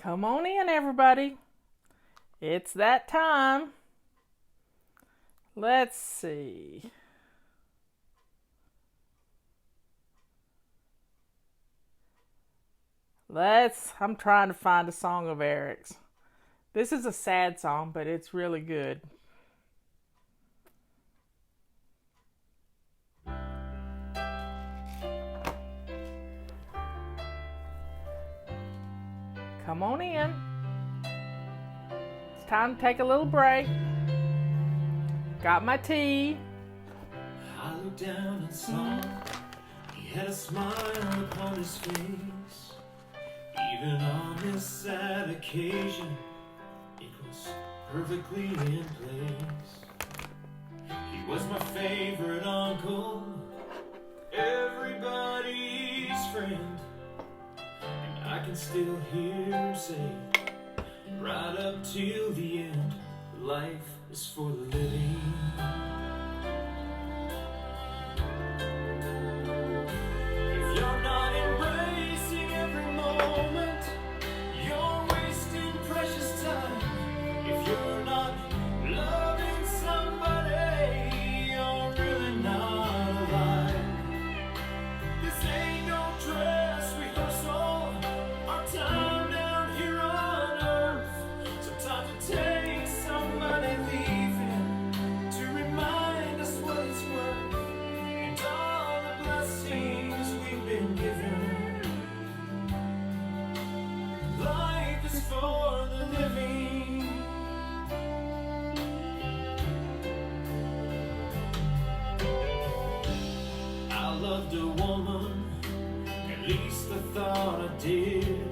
Come on in, everybody. It's that time. Let's see. I'm trying to find a song of Eric's. This is a sad song, but it's really good. Come on in. It's time to take a little break. Got my tea. I looked down and saw he had a smile upon his face. Even on this sad occasion, it was perfectly in place. He was my favorite uncle, everybody's friend. And I can still hear him say, right up till the end, life is for the living. If you're not embracing every moment, you're wasting precious time. If you're not loving somebody, you're really not alive. This ain't no dress rehearsal, our time down here on earth. Sometimes it takes somebody leaving to remind us what it's worth, and all the blessings we've been given. Life is for the living. I loved a woman, at least I thought I did,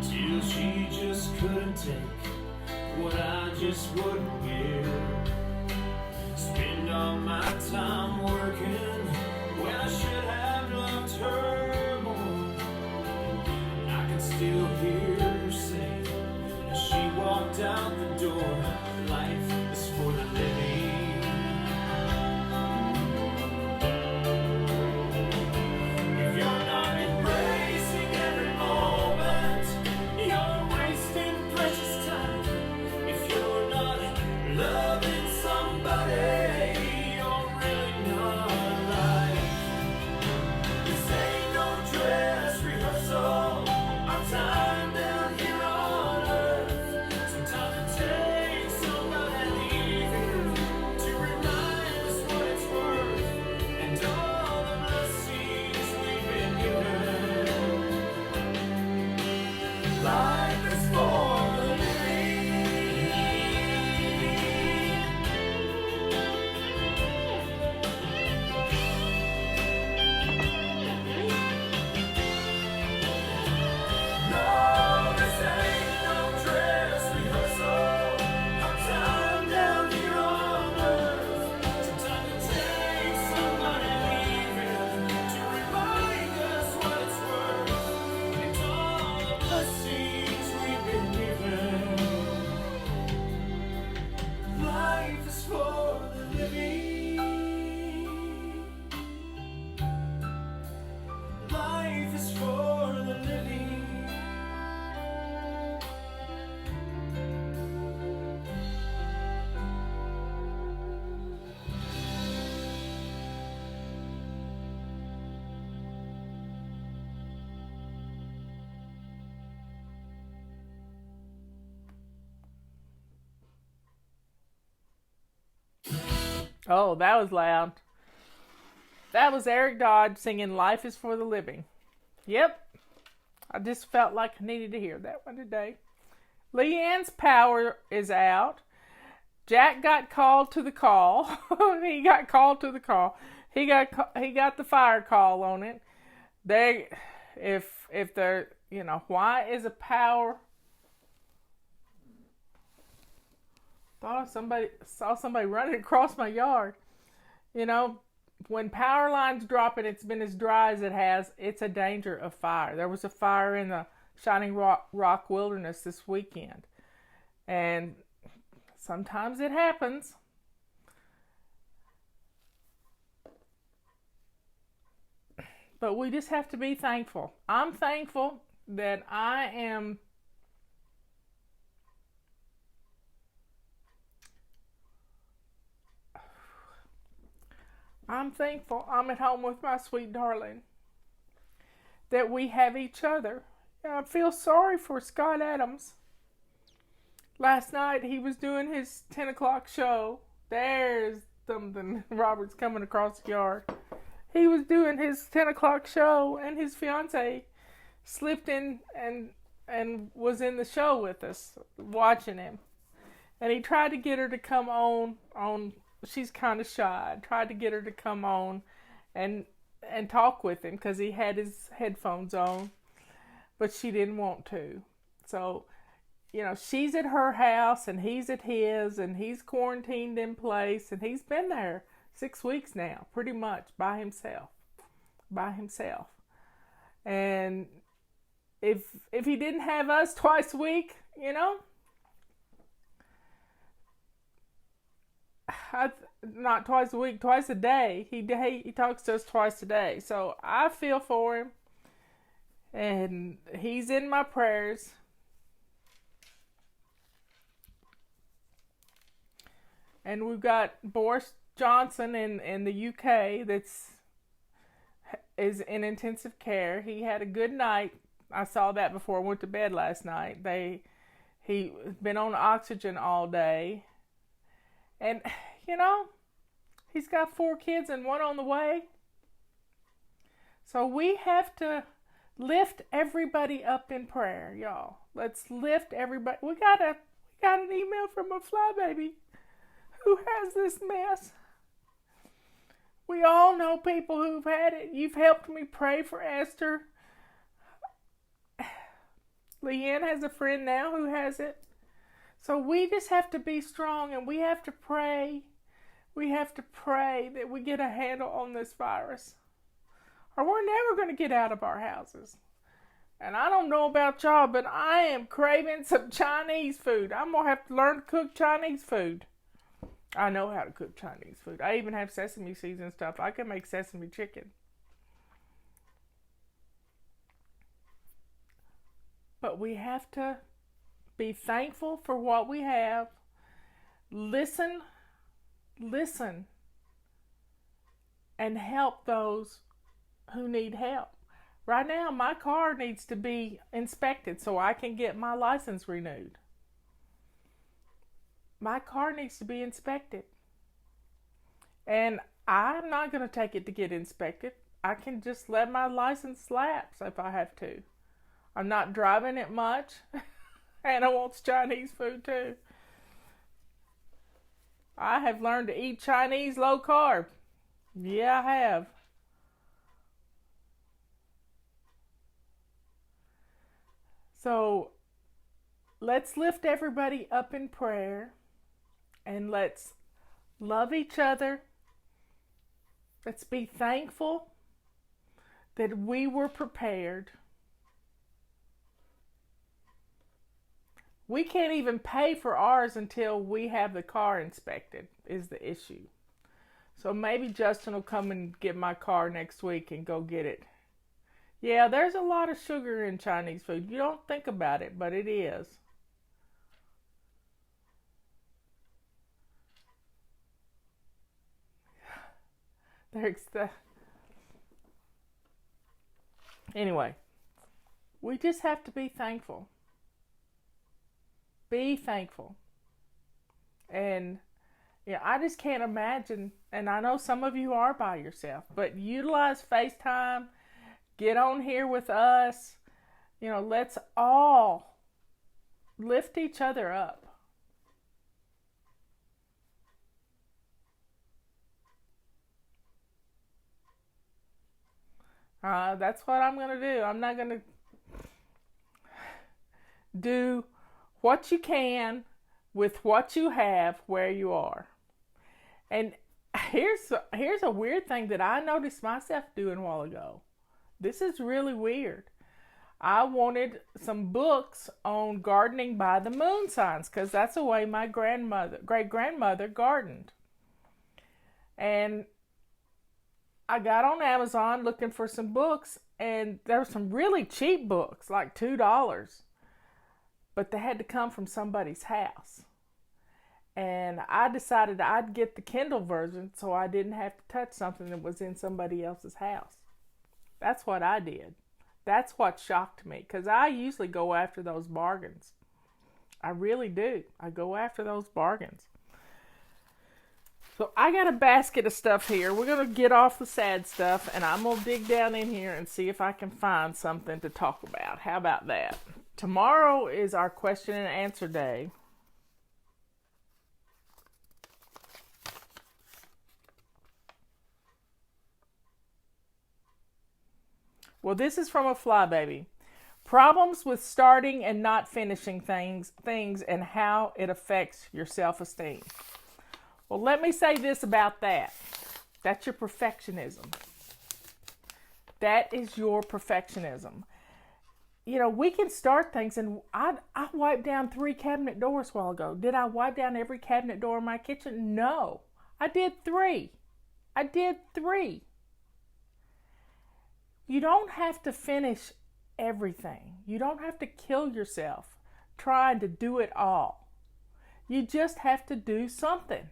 till she just couldn't take what I just wouldn't give. Spend all my time working when I should have loved her more. I can still hear her say, as she walked out the door, life is for the living. If you're not embracing every moment, you're wasting precious time. If you're not loving somebody, you're really not alive. This ain't no dress rehearsal, our time down here on earth. Sometimes it takes somebody leaving to remind us what it's worth, and all the blessings we've been given. Life is for the living. No, this ain't no dress rehearsal, our time down here on earth. Sometimes it takes somebody leaving to remind us what it's worth, and all the blessings we've been given. Life is for the living. Life is for the living. Oh, that was loud. That was Eric Dodd singing Life is for the Living. Yep. I just felt like I needed to hear that one today. Leanne's power is out. Jack got called to the call. He got called to the call. He got the fire call on it. If they're, why is a power? Saw somebody running across my yard. When power lines drop and it's been as dry as it has, it's a danger of fire. There was a fire in the Shining Rock Wilderness this weekend. And sometimes it happens. But we just have to be thankful. I'm thankful that I'm thankful I'm at home with my sweet darling, that we have each other. I feel sorry for Scott Adams. Last night he was doing his 10 o'clock show. There's something. Robert's coming across the yard. He was doing his 10 o'clock show, and his fiance slipped in and was in the show with us, watching him. And he tried to get her to come on. She's kind of shy. Tried to get her to come on and talk with him because he had his headphones on, but she didn't want to. So, she's at her house and he's at his, and he's quarantined in place, and he's been there 6 weeks now, pretty much by himself. And if he didn't have us twice a week, not twice a week, twice a day. He talks to us twice a day. So I feel for him, and he's in my prayers. And we've got Boris Johnson in the UK is in intensive care. He had a good night. I saw that before I went to bed last night. He's been on oxygen all day. And, he's got 4 kids and 1 on the way. So we have to lift everybody up in prayer, y'all. Let's lift everybody. We got an email from a flybaby who has this mess. We all know people who've had it. You've helped me pray for Esther. Leanne has a friend now who has it. So we just have to be strong, and we have to pray. We have to pray that we get a handle on this virus, or we're never going to get out of our houses. And I don't know about y'all, but I am craving some Chinese food. I'm going to have to learn to cook Chinese food. I know how to cook Chinese food. I even have sesame seeds and stuff. I can make sesame chicken. But we have to be thankful for what we have. Listen, and help those who need help. Right now, my car needs to be inspected so I can get my license renewed. My car needs to be inspected. And I'm not going to take it to get inspected. I can just let my license lapse if I have to. I'm not driving it much. Anna wants Chinese food too. I have learned to eat Chinese low carb. Yeah, I have. So let's lift everybody up in prayer, and let's love each other. Let's be thankful that we were prepared. We can't even pay for ours until we have the car inspected, is the issue. So maybe Justin will come and get my car next week and go get it. Yeah, there's a lot of sugar in Chinese food. You don't think about it, but it is. Anyway, we just have to be thankful. Be thankful. And I just can't imagine, and I know some of you are by yourself, but utilize FaceTime. Get on here with us. Let's all lift each other up. That's what I'm going to do. I'm not going to do what you can with what you have where you are. And here's a weird thing that I noticed myself doing a while ago. This is really weird. I wanted some books on gardening by the moon signs because that's the way my great-grandmother gardened. And I got on Amazon looking for some books, and there were some really cheap books, like $2, but they had to come from somebody's house. And I decided I'd get the Kindle version so I didn't have to touch something that was in somebody else's house. That's what I did. That's what shocked me, because I usually go after those bargains. I really do. I go after those bargains. So I got a basket of stuff here. We're going to get off the sad stuff, and I'm going to dig down in here and see if I can find something to talk about. How about that? Tomorrow is our question and answer day. Well, this is from a flybaby. Problems with starting and not finishing things and how it affects your self-esteem. Well, let me say this about that. That's your perfectionism. That is your perfectionism. You know, we can start things, and I wiped down 3 cabinet doors a while ago. Did I wipe down every cabinet door in my kitchen? No. I did 3. You don't have to finish everything. You don't have to kill yourself trying to do it all. You just have to do something.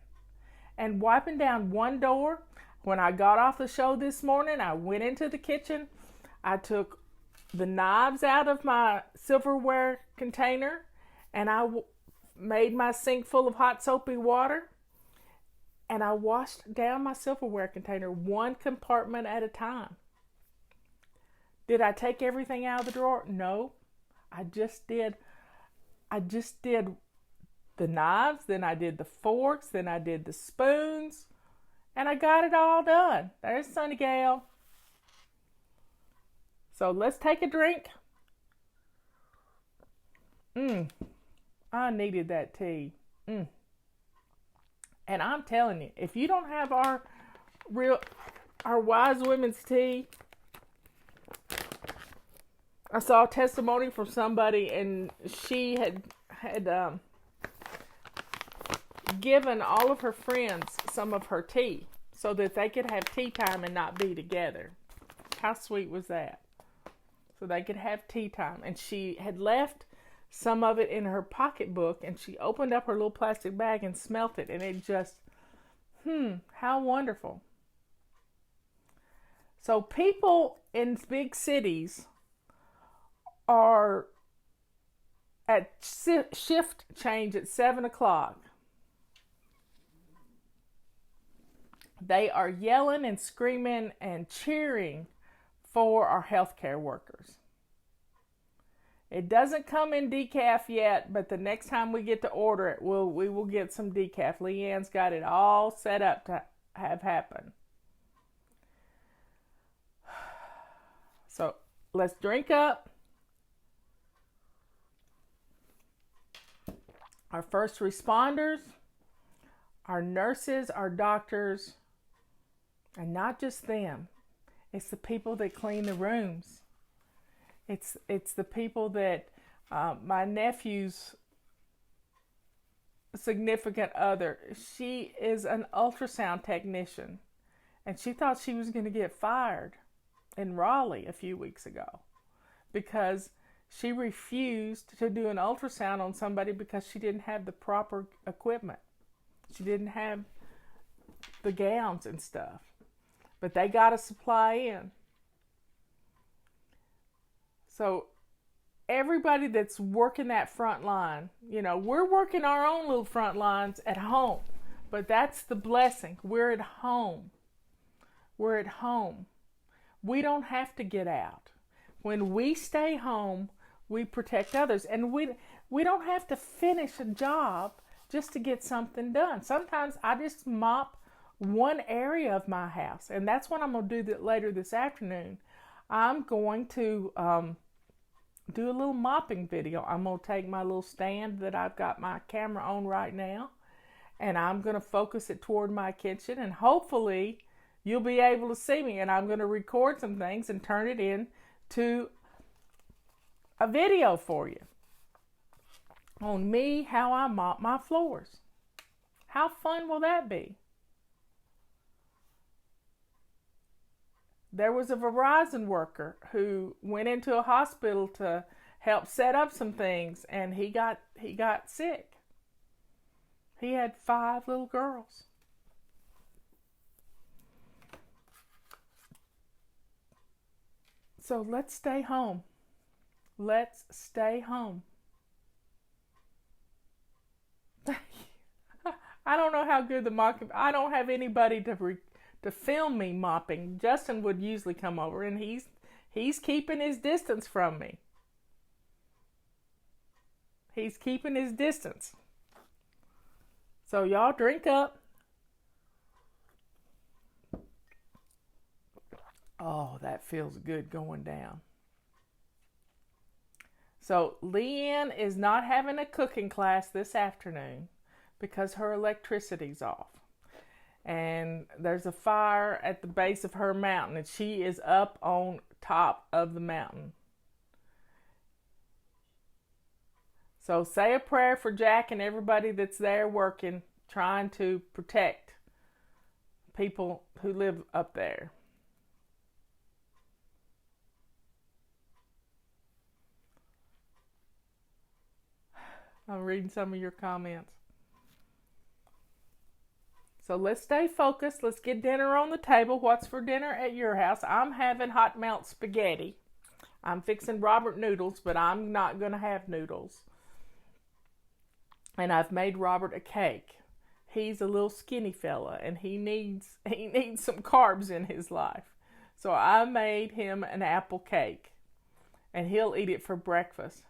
And wiping down 1 door, when I got off the show this morning, I went into the kitchen. I took the knives out of my silverware container, and I made my sink full of hot soapy water, and I washed down my silverware container 1 compartment at a time. Did I take everything out of the drawer? No. I just did the knives, then I did the forks, then I did the spoons, and I got it all done. There's Sunny Gale. So let's take a drink. I needed that tea. And I'm telling you, if you don't have our wise women's tea, I saw a testimony from somebody, and she had given all of her friends some of her tea so that they could have tea time and not be together. How sweet was that? So they could have tea time. And she had left some of it in her pocketbook, and she opened up her little plastic bag and smelt it, and it just, how wonderful. So people in big cities are at shift change at 7 o'clock. They are yelling and screaming and cheering for our healthcare workers. It doesn't come in decaf yet, but the next time we get to order it, we will get some decaf. Leanne's got it all set up to have happen. So let's drink up. Our first responders, our nurses, our doctors, and not just them. It's the people that clean the rooms. It's the people that my nephew's significant other, she is an ultrasound technician, and she thought she was going to get fired in Raleigh a few weeks ago because she refused to do an ultrasound on somebody because she didn't have the proper equipment. She didn't have the gowns and stuff. But they got a supply in. So everybody that's working that front line, you know, we're working our own little front lines at home. But that's the blessing. We're at home. We're at home. We don't have to get out. When we stay home, we protect others. And we don't have to finish a job just to get something done. Sometimes I just mop one area of my house. And that's what I'm going to do later this afternoon. I'm going to do a little mopping video. I'm going to take my little stand that I've got my camera on right now, and I'm going to focus it toward my kitchen, and hopefully you'll be able to see me. And I'm going to record some things and turn it into a video for you on me, how I mop my floors. How fun will that be? there was a Verizon worker who went into a hospital to help set up some things, and he got sick. He had 5 little girls. So let's stay home. Let's stay home. I don't know how good the mopping. I don't have anybody to film me mopping. Justin would usually come over, and he's keeping his distance from me. He's keeping his distance. So y'all drink up. Oh, that feels good going down. So Leanne is not having a cooking class this afternoon because her electricity's off. And there's a fire at the base of her mountain, and she is up on top of the mountain. So say a prayer for Jack and everybody that's there working, trying to protect people who live up there. I'm reading some of your comments. So let's stay focused. Let's get dinner on the table. What's for dinner at your house? I'm having hot melt spaghetti. I'm fixing Robert noodles, but I'm not going to have noodles. And I've made Robert a cake. He's a little skinny fella, and he needs some carbs in his life. So I made him an apple cake, and he'll eat it for breakfast.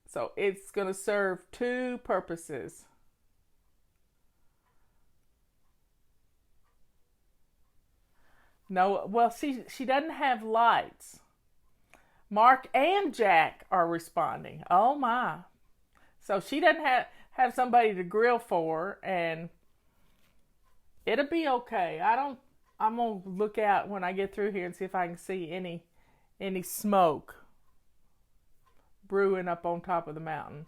So it's going to serve 2 purposes. No, well, she doesn't have lights. Mark and Jack are responding. Oh my. So she doesn't have somebody to grill for, and it'll be okay. I'm going to look out when I get through here and see if I can see any smoke brewing up on top of the mountain.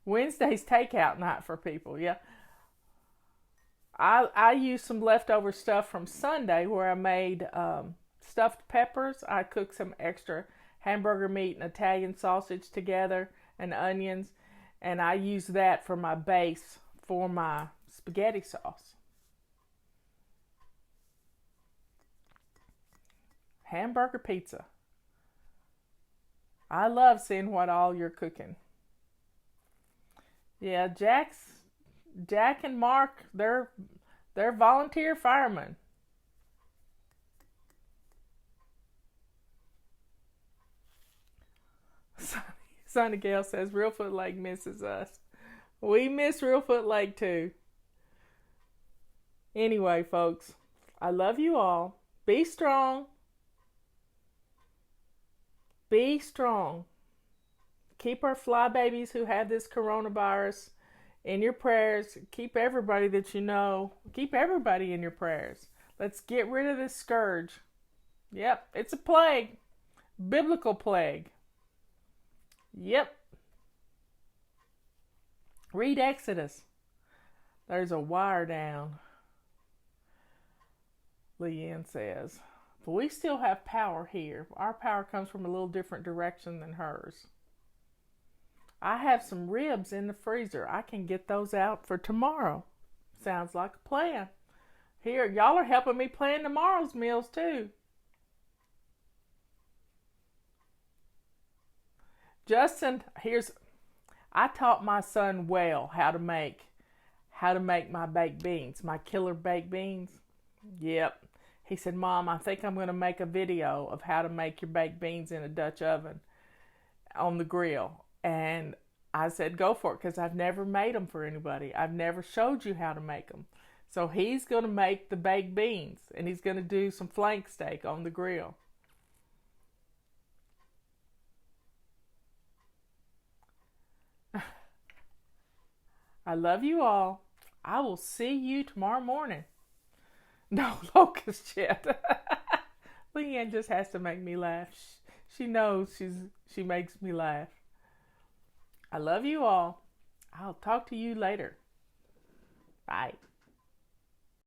Wednesday's takeout night for people, yeah. I used some leftover stuff from Sunday where I made stuffed peppers. I cooked some extra hamburger meat and Italian sausage together and onions, and I used that for my base for my spaghetti sauce. Hamburger pizza. I love seeing what all you're cooking. Yeah, Jack and Mark, they're volunteer firemen. Sonny Gale says Reelfoot Lake misses us. We miss Reelfoot Lake too. Anyway, folks, I love you all. Be strong. Be strong. Keep our fly babies who have this coronavirus in your prayers. Keep everybody that you know. Keep everybody in your prayers. Let's get rid of this scourge. Yep, it's a plague. Biblical plague. Yep. Read Exodus. There's a wire down, Leanne says. But we still have power here. Our power comes from a little different direction than hers. I have some ribs in the freezer. I can get those out for tomorrow. Sounds like a plan. Here, y'all are helping me plan tomorrow's meals too. Justin, I taught my son well how to make my baked beans, my killer baked beans. Yep. He said, Mom, I think I'm going to make a video of how to make your baked beans in a Dutch oven on the grill. And I said, go for it, because I've never made them for anybody. I've never showed you how to make them. So he's going to make the baked beans, and he's going to do some flank steak on the grill. I love you all. I will see you tomorrow morning. No locust yet. Leanne just has to make me laugh. She knows she makes me laugh. I love you all. I'll talk to you later. Bye.